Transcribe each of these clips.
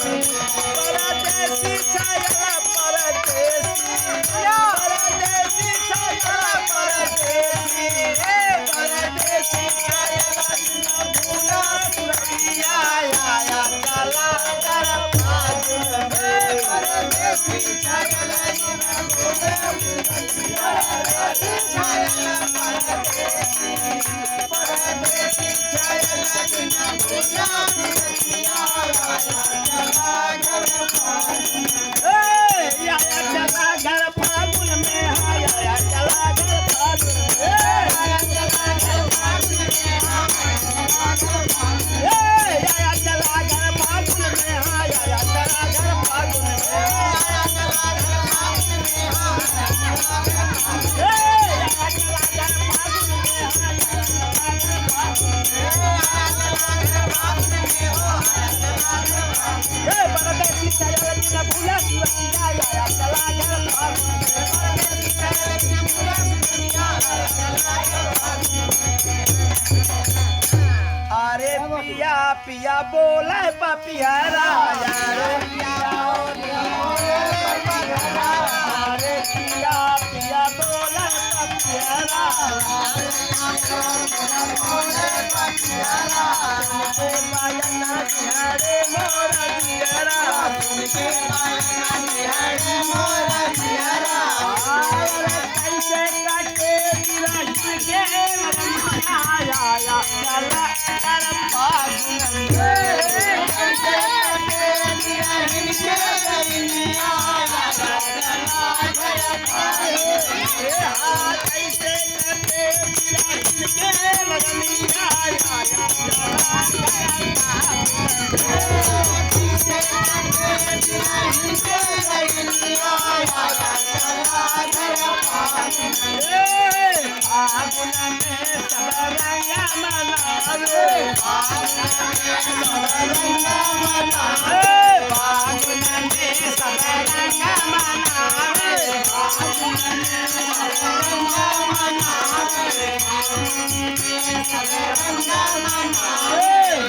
परदेसी छाया परदेसी परदेसी छाया परदेसी परदेसी छाया भूला सुरतिया आया चला कर फागुन में परदेसी छाया भूला सुरतिया छाया परदेसी परदेसी छाया भूला सुरतिया आया चला घर फागुन में आया चला घर फागुन में आया चला घर फागुन में आया चला घर फागुन में आया चला घर फागुन में आया चला घर फागुन में आया चला घर फागुन में परदेसी छाया बिना भूला सुरतिया आया चला घर फागुन में परदेसी छाया बिना भूला सुरतिया आया चला घर फागुन में अरे पिया पिया बोले पपियारा अरे पिया अरे पिया पिया बोले पपियारा तुमके पायना तिहारे मोरा दियारा तुमके पायना तिहारे मोरा दियारा अरे कैसे काटे गिरा के आया आया चला कर फागुन में कैसे काटे गिरा के आया चला कर फागुन में कैसे काटे गिरा के लगनिया आया चला फागुन में सब रंगा मनावे फागुन में सब रंगा मनावे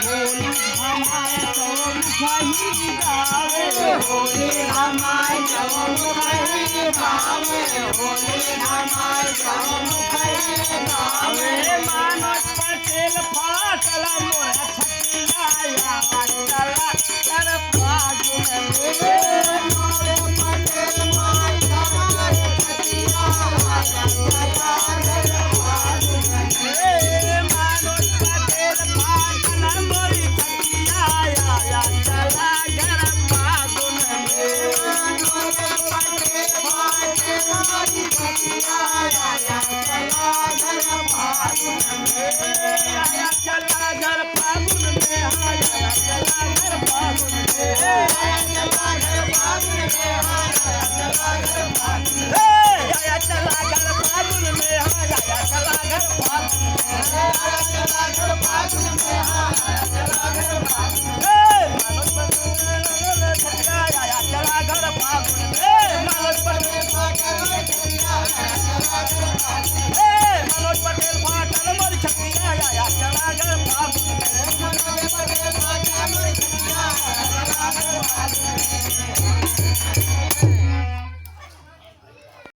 होली हमारे चौम खही गावे होली हमारे चौम खही गावे होली हमारे चौम खही गावे मानस पटेल फाटल मोरा छतिया आया चला कर फागुन में मानस पटेल फाटल छतिया आया चला कर फागुन में मानस पटेल फाटल मोरी छतिया आया चला कर फागुन में मानस पटेल फाटल मोरी छतिया आया चला घर फागुन में आया चला घर फागुन में आया चला घर फागुन में आया चला घर फागुन में आया चला घर फागुन में आया चला घर फागुन में आया चला घर फागुन में आया चला घर फागुन में आया चला घर फागुन में